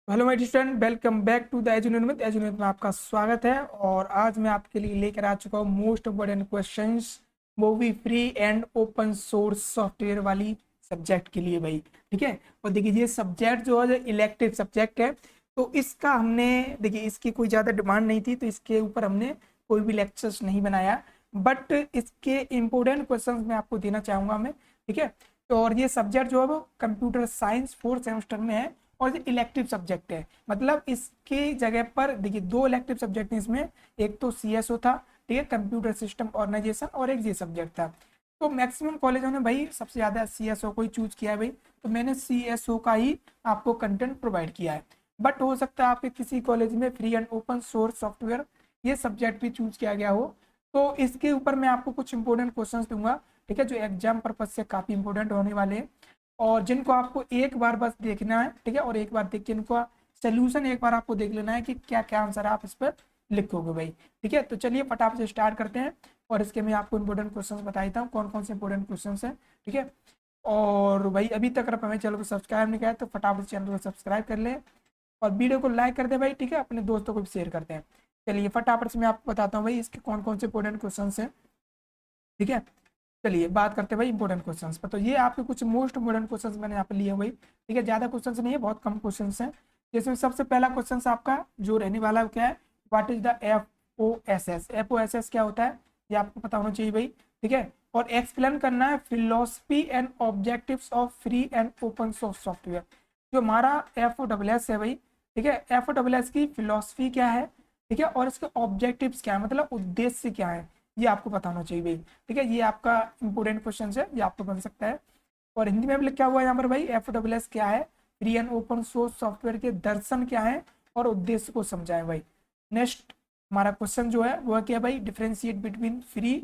Hello my dear friend, welcome back to the एजुनियन में आपका स्वागत है। और आज मैं आपके लिए लेकर आ चुका हूँ मोस्ट इम्पोर्टेंट क्वेश्चंस, वो भी free and open source software वाली सब्जेक्ट के लिए भाई। ठीक है। और देखिए ये सब्जेक्ट जो है इलेक्टिव सब्जेक्ट है, तो इसका हमने देखिए इसकी कोई ज़्यादा डिमांड नहीं थी, तो इसके ऊपर हमने कोई भी लेक्चर्स नहीं बनाया। बट इसके इम्पोर्टेंट क्वेश्चंस मैं आपको देना चाहूँगा मैं। ठीक है। तो और ये सब्जेक्ट जो है वो कंप्यूटर साइंस फोर्थ सेमेस्टर में है और ये इलेक्टिव सब्जेक्ट है। मतलब इसके जगह पर देखिए दो इलेक्टिव सब्जेक्ट हैं इसमें। एक तो सीएसओ था, ठीक है, कंप्यूटर सिस्टम ऑर्गेनाइजेशन, और एक ये सब्जेक्ट था। तो मैक्सिमम कॉलेजों ने भाई सबसे ज़्यादा सीएसओ को ही चूज किया है भाई, तो मैंने सीएसओ का ही आपको कंटेंट प्रोवाइड किया है। बट हो सकता है आपके किसी कॉलेज में free and open source software ये सब्जेक्ट भी चूज किया गया हो, तो इसके ऊपर मैं आपको कुछ इंपॉर्टेंट क्वेश्चन दूंगा। ठीक है, जो एग्जाम पर्पज से काफ़ी इंपॉर्टेंट होने वाले हैं और जिनको आपको एक बार बस देखना है। ठीक है, और एक बार देख के इनका सोल्यूशन एक बार आपको देख लेना है कि क्या क्या आंसर आप इस पर लिखोगे भाई। ठीक है, तो चलिए फटाफट से स्टार्ट करते हैं और इसके मैं आपको इंपॉर्टेंट क्वेश्चंस बताता हूँ कौन कौन से इंपॉर्टेंट क्वेश्चंस हैं। ठीक है। और भाई अभी तक अगर हमें चैनल को सब्सक्राइब नहीं किया है तो फटाफट से चैनल को सब्सक्राइब कर लें और वीडियो को लाइक कर दे भाई। ठीक है, अपने दोस्तों को भी शेयर करते हैं। चलिए फटाफट से मैं आपको बताता हूँ भाई इसके कौन कौन से इंपॉर्टेंट क्वेश्चन हैं। ठीक है, चलिए बात करते हैं भाई इंपॉर्टेंट क्वेश्चंस पर। तो ये आपके कुछ मोस्ट इंपॉर्टेंट क्वेश्चंस मैंने यहाँ पे लिए हैं भाई। ठीक है, ज़्यादा क्वेश्चंस नहीं है, बहुत कम क्वेश्चंस हैं। जिसमें सबसे पहला क्वेश्चन आपका जो रहने वाला है क्या है, what is the F O S S क्या होता है, ये आपको पता होना चाहिए भाई। ठीक है, और एक्सप्लेन करना है philosophy and objectives of free and open source software. जो हमारा FOSS है भाई। ठीक है, FOSS की फिलोसफी क्या है, ठीक है, और इसके ऑब्जेक्टिव्स क्या है, मतलब उद्देश्य क्या है, ये आपको पता होना चाहिए भाई। ठीक है, ये आपका इंपोर्टेंट क्वेश्चन है, ये आपको बन सकता है। और हिंदी में भी लिखा हुआ है यहाँ पर भाई, FOSS क्या है, free and open source software के दर्शन क्या है और उद्देश्य को समझाएं भाई। नेक्स्ट हमारा क्वेश्चन जो है वह क्या है भाई, differentiate between free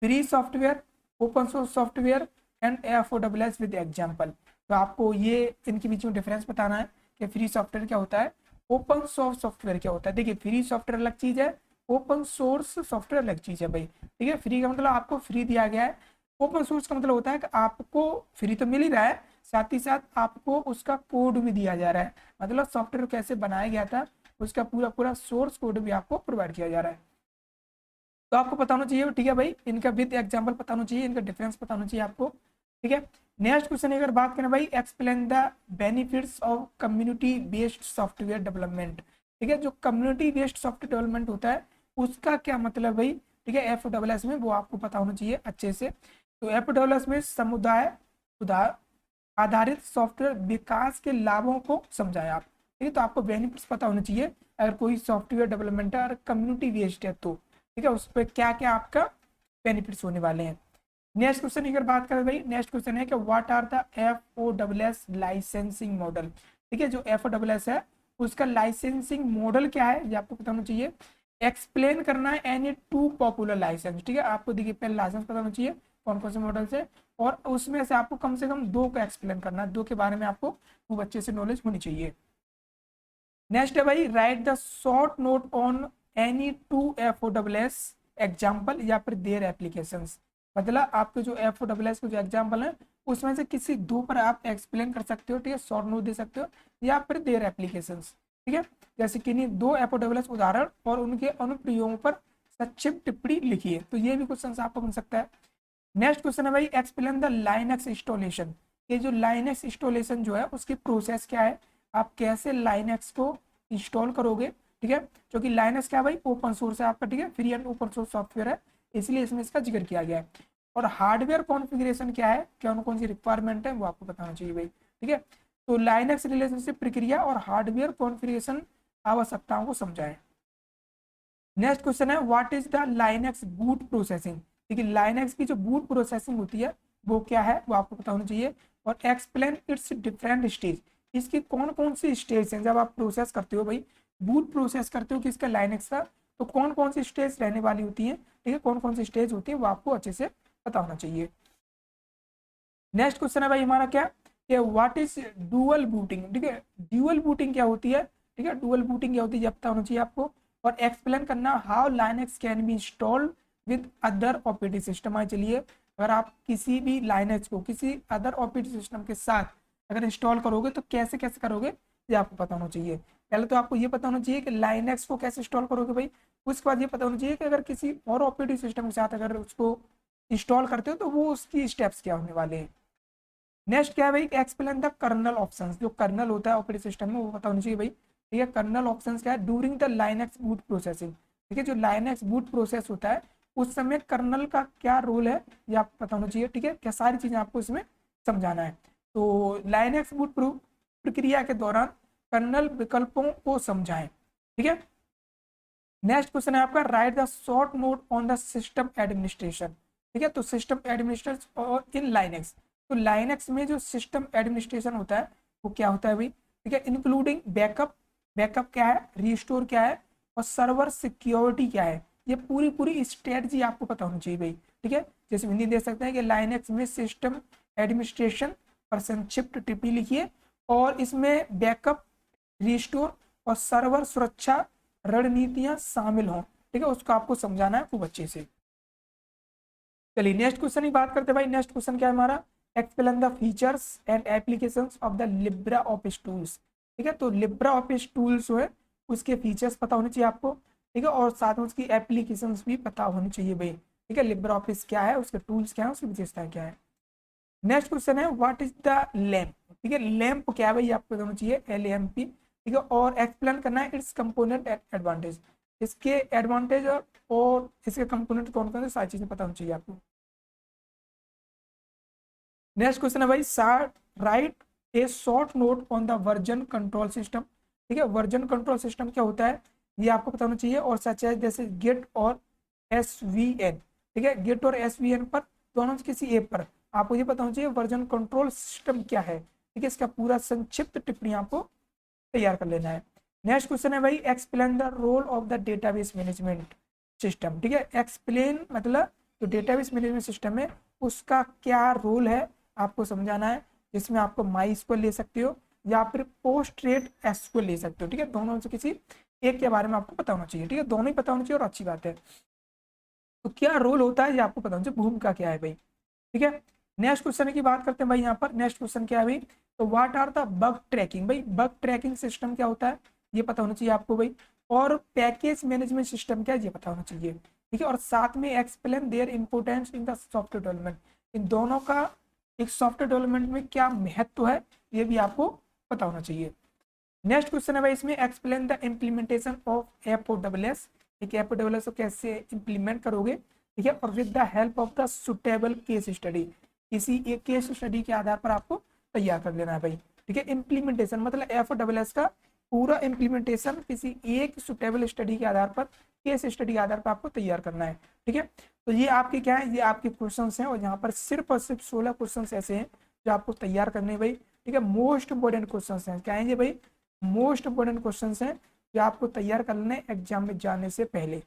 free software, open source software and FOSS with example. तो आपको ये इनके बीच में डिफरेंस बताना है कि फ्री सॉफ्टवेयर क्या होता है, ओपन सोर्स सॉफ्टवेयर क्या होता है। देखिए फ्री सॉफ्टवेयर अलग चीज है, ओपन सोर्स सॉफ्टवेयर अलग चीज है भाई। ठीक है, फ्री का मतलब आपको फ्री दिया गया है, ओपन सोर्स का मतलब होता है कि आपको फ्री तो मिल ही रहा है, साथ ही साथ आपको उसका कोड भी दिया जा रहा है, मतलब सॉफ्टवेयर कैसे बनाया गया था उसका पूरा पूरा सोर्स कोड भी आपको प्रोवाइड किया जा रहा है। तो आपको पता होना चाहिए। ठीक है भाई, इनका विद एग्जाम्पल पता होना चाहिए, इनका डिफरेंस पता होना चाहिए आपको। ठीक है, नेक्स्ट क्वेश्चन अगर बात करें भाई, explain the benefits of community based software development. ठीक है, जो कम्युनिटी बेस्ड सॉफ्टवेयर डेवलपमेंट होता है उसका क्या मतलब भाई। ठीक है, FOSS में वो आपको पता होना चाहिए अच्छे से। तो FOSS में समुदाय सुधार आधारित सॉफ्टवेयर विकास के लाभों को समझाएं आप। ठीक है, तो आपको बेनिफिट्स पता होना चाहिए अगर कोई सॉफ्टवेयर डेवलपमेंट है और कम्युनिटी बेस्ड है तो। ठीक है, उस पर क्या क्या आपका बेनिफिट्स होने वाले हैं। नेक्स्ट क्वेश्चन की अगर बात करें भाई, नेक्स्ट क्वेश्चन है कि what are the FOSS licensing model. ठीक है, जो FOSS है उसका लाइसेंसिंग मॉडल क्या है ये आपको पता होना चाहिए। एक्सप्लेन करना है एनी टू पॉपुलर लाइसेंस। ठीक है, आपको देखिए पहले लाइसेंस पता होना चाहिए कौन कौन से मॉडल से, और उसमें से आपको कम से कम दो का एक्सप्लेन करना है, दो के बारे में आपको खूब अच्छे से नॉलेज होनी चाहिए। नेक्स्ट है भाई, right the short note on any two FOSS example या फिर देयर एप्लीकेशंस। मतलब आपके जो FOSS के जो एग्जाम्पल है उसमें से किसी दो पर आप एक्सप्लेन कर सकते हो। ठीक है, शॉर्ट नोट दे सकते हो या फिर देयर एप्लीकेशंस। ठीक है, जैसे कि नहीं दो FOSS उदाहरण और उनके अनुप्रयोगों पर संक्षिप्त टिप्पणी लिखिए, तो ये भी क्वेश्चन आपको बन सकता है। नेक्स्ट क्वेश्चन है भाई, एक्सप्लेन द लाइनक्स इंस्टॉलेशन। ये जो लाइनक्स इंस्टॉलेशन जो है उसकी प्रोसेस क्या है, आप कैसे लाइनक्स को इंस्टॉल करोगे। ठीक है, जो कि लाइनक्स क्या है भाई, ओपन सोर्स है आपका। ठीक है, free and open source software है, इसलिए इसमें इसका जिक्र किया गया है। और हार्डवेयर कॉन्फ़िगरेशन क्या है, क्या कौन सी रिक्वायरमेंट है वो आपको बताना चाहिए भाई। ठीक है, तो लाइनक्स रिलेशनशिप प्रक्रिया और हार्डवेयर कॉन्फ़िगरेशन आवश्यकताओं को समझाएं। नेक्स्ट क्वेश्चन है, what is the Linux boot processing. ठीक है, लाइनक्स की जो बूट प्रोसेसिंग होती है वो क्या है वो आपको पता होना चाहिए। और एक्सप्लेन इट्स डिफरेंट स्टेज, इसकी कौन कौन सी स्टेज हैं जब आप प्रोसेस करते हो भाई, बूट प्रोसेस करते हो किसका, लाइनक्स का, तो कौन कौन सी स्टेज रहने वाली होती है। ठीक है, कौन कौन सी स्टेज होती है वो आपको अच्छे से पता होना चाहिए। नेक्स्ट क्वेश्चन है भाई हमारा क्या, कि व्हाट इज डुअल बूटिंग। ठीक है, ड्यूअल बूटिंग क्या होती है। ठीक है, डुअल बूटिंग क्या होती है ये पता होना चाहिए आपको। और एक्सप्लेन करना how Linux can be installed with other operating system. आए चलिए, अगर आप किसी भी लाइनक्स को किसी अदर ऑपरेटिंग सिस्टम के साथ अगर इंस्टॉल करोगे तो कैसे कैसे करोगे ये आपको पता होना चाहिए। पहले तो आपको ये पता होना चाहिए कि लाइनक्स को कैसे इंस्टॉल करोगे भाई। उसके बाद ये पता होना चाहिए कि अगर किसी और ऑपरेटिंग सिस्टम के साथ अगर उसको इंस्टॉल करते हो तो वो उसकी स्टेप्स क्या होने वाले हैं। नेक्स्ट क्या है भाई, एक्सप्लेन द कर्नल ऑप्शंस। जो कर्नल होता है ऑपरेटिंग सिस्टम में वो पता होना चाहिए भाई। ठीक है, कर्नल ऑप्शंस क्या है, during the Linux boot processing. ठीक है, जो लाइनक्स बूट प्रोसेस होता है उस समय कर्नल का क्या रोल है ये आपको पता होना चाहिए। ठीक है, क्या सारी चीजें आपको इसमें समझाना है। तो लाइनक्स बूट प्रक्रिया के दौरान कर्नल विकल्पों को समझाएं। ठीक है, नेक्स्ट क्वेश्चन है आपका, right the short note on the system administration. ठीक है, तो सिस्टम एडमिनिस्ट्रेशन और इन लाइनक्स, तो लाइनक्स में जो सिस्टम एडमिनिस्ट्रेशन होता है वो क्या होता है भाई। ठीक है, इंक्लूडिंग बैकअप, बैकअप क्या है, रिस्टोर क्या है, और सर्वर सिक्योरिटी क्या है, ये पूरी पूरी स्ट्रेटजी आपको पता होनी चाहिए भाई। ठीक है, जैसे हिंदी दे सकते हैं कि लाइनक्स में सिस्टम एडमिनिस्ट्रेशन पर संक्षिप्त टिप्पणी लिखिए, और इसमें बैकअप, रिस्टोर और सर्वर सुरक्षा रणनीतियां शामिल हों। ठीक है, उसको आपको समझाना है खूब अच्छे से। चलिए नेक्स्ट क्वेश्चन की बात करते हैं भाई। नेक्स्ट क्वेश्चन क्या है हमारा, explain the features and applications of the Libra office tools. ठीक है, तो लिब्रा ऑफिस टूल्स जो है उसके फीचर्स पता होने चाहिए आपको। ठीक है, और साथ में उसकी एप्लीकेशंस भी पता होनी चाहिए भाई। ठीक है, लिब्रा ऑफिस क्या है, उसके टूल्स क्या है, उसकी विशेषताएं क्या है। नेक्स्ट क्वेश्चन है, व्हाट इज द लैम्प। ठीक है, लैम्प क्या है भाई आपको पता होना चाहिए, LAMP। ठीक है, और एक्सप्लेन करना है इट्स कंपोनेंट एडवांटेज, इसके एडवांटेज और इसके कंपोनेंट कौन कौन से, सारी चीजें पता होनी चाहिए आपको। नेक्स्ट क्वेश्चन है भाई, right A short note on the version control system. ठीक है, वर्जन कंट्रोल सिस्टम क्या होता है ये आपको पता होना चाहिए, और सच है जैसे गेट और SVN। ठीक है, गेट और SVN पर दोनों किसी ऐप पर आपको ये पता होना चाहिए वर्जन कंट्रोल सिस्टम क्या है। ठीक है, इसका पूरा संक्षिप्त टिप्पणी आपको तैयार कर लेना है। नेक्स्ट क्वेश्चन है भाई, explain the role of the database management system. ठीक है, एक्सप्लेन मतलब जो डेटाबेस मैनेजमेंट सिस्टम है उसका क्या रोल है आपको समझाना है, जिसमें आपको MySQL ले सकते हो या फिर पोस्टग्रेट SQL ले सकते हो। ठीक है, दोनों से किसी एक के बारे में आपको पता होना चाहिए। ठीक है, दोनों ही पता होना चाहिए और अच्छी बात है। तो क्या रोल होता है ये आपको पता होना चाहिए, भूमिका क्या है भाई। ठीक है, नेक्स्ट क्वेश्चन की बात करते हैं भाई। यहाँ पर नेक्स्ट क्वेश्चन क्या है भाई, तो what are the bug tracking. भाई बग ट्रैकिंग सिस्टम क्या होता है ये पता होना चाहिए आपको भाई, और पैकेज मैनेजमेंट सिस्टम क्या है ये पता होना चाहिए। ठीक है, और साथ में explain their importance in the software development, इन दोनों का एक सॉफ्टवेयर डेवलपमेंट में क्या महत्व है ये भी आपको पता होना चाहिए। नेक्स्ट क्वेश्चन है भाई, इसमें explain the implementation of FOSS। एक FOSS को कैसे इंप्लीमेंट करोगे। ठीक है, और with the help of the suitable case study, किसी एक केस स्टडी के आधार पर आपको तैयार कर लेना है भाई। ठीक है, इम्प्लीमेंटेशन मतलब FOSS का पूरा इम्प्लीमेंटेशन किसी एक सुटेबल स्टडी के आधार पर, केस स्टडी के आधार पर आपको तैयार करना है। ठीक है, तो ये आपके क्या है, ये आपके क्वेश्चन हैं, और यहाँ पर सिर्फ और सिर्फ 16 क्वेश्चन ऐसे हैं जो आपको तैयार करने हैं भाई। ठीक है, मोस्ट इंपोर्टेंट क्वेश्चन हैं, क्या है ये भाई, मोस्ट इंपोर्टेंट क्वेश्चन हैं जो आपको तैयार करने एग्जाम में जाने से पहले।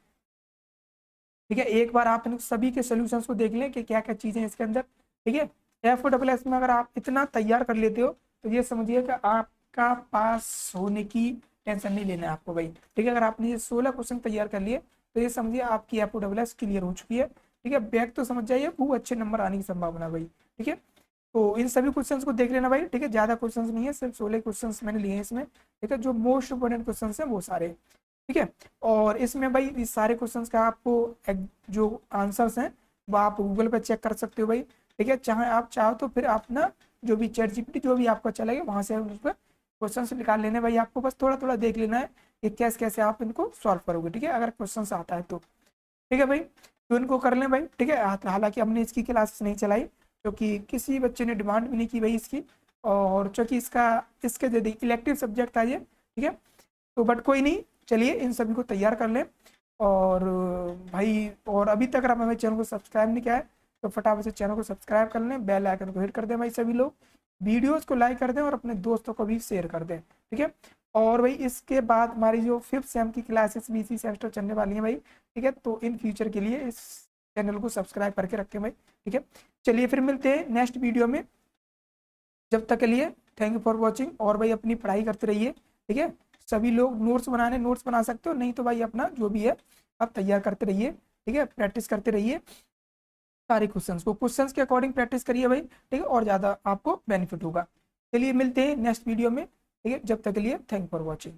ठीक है, एक बार आप इन सभी के सोल्यूशंस को देख लें कि क्या क्या चीजें हैं इसके अंदर। ठीक है, FOSS में अगर आप इतना तैयार कर लेते हो तो ये समझिए कि आपका पास होने की टेंशन नहीं लेना है आपको भाई। ठीक है, अगर आपने ये 16 क्वेश्चन तैयार कर लिए तो ये समझिए आपकी FOSS क्लियर हो चुकी है। ठीक है, बैक तो समझ जाइए खूब अच्छे नंबर आने की संभावना भाई। ठीक है, तो इन सभी क्वेश्चंस को देख लेना भाई। ठीक है, ज्यादा क्वेश्चंस नहीं है, सिर्फ 16 क्वेश्चंस मैंने लिए हैं इसमें। ठीक है, जो मोस्ट इंपोर्टेंट क्वेश्चंस हैं वो सारे। ठीक है, और इसमें भाई इस सारे क्वेश्चंस का आपको जो आंसर्स हैं वो आप गूगल पर चेक कर सकते हो भाई। ठीक है, चाहे आप चाहो तो फिर आप ना जो भी ChatGPT जो भी आपको अच्छा लगे वहां से उस पर क्वेश्चन निकाल लेने भाई। आपको बस थोड़ा थोड़ा देख लेना है कि कैसे कैसे आप इनको सॉल्व करोगे। ठीक है, अगर क्वेश्चन आता है तो। ठीक है भाई, तो इनको कर लें भाई। ठीक है, हालांकि हमने इसकी क्लासेस नहीं चलाई क्योंकि किसी बच्चे ने डिमांड भी नहीं की भाई इसकी, और चूंकि इसके यदि इलेक्टिव सब्जेक्ट था ये। ठीक है, तो बट कोई नहीं, चलिए इन सभी को तैयार कर लें। और भाई, और अभी तक अगर हमें चैनल को सब्सक्राइब नहीं किया है तो फटाफट से चैनल को सब्सक्राइब कर लें, बेल आइकन को हिट कर दें भाई सभी लोग, वीडियोस को लाइक कर दें और अपने दोस्तों को भी शेयर कर दें। ठीक है, और भाई इसके बाद हमारी जो 5th सेम की क्लासेस भी इसी सेमेस्टर चलने वाली हैं भाई। ठीक है, तो इन फ्यूचर के लिए इस चैनल को सब्सक्राइब करके रखें भाई। ठीक है, चलिए फिर मिलते हैं नेक्स्ट वीडियो में, जब तक के लिए थैंक यू फॉर वॉचिंग। और भाई अपनी पढ़ाई करते रहिए। ठीक है, सभी लोग नोट्स बना सकते हो, नहीं तो भाई अपना जो भी है आप तैयार करते रहिए। ठीक है, प्रैक्टिस करते रहिए सारे क्वेश्चंस के अकॉर्डिंग प्रैक्टिस करिए भाई। ठीक है, और ज़्यादा आपको बेनिफिट होगा। चलिए मिलते हैं नेक्स्ट वीडियो में। ठीक है, जब तक के लिए थैंक फॉर वॉचिंग।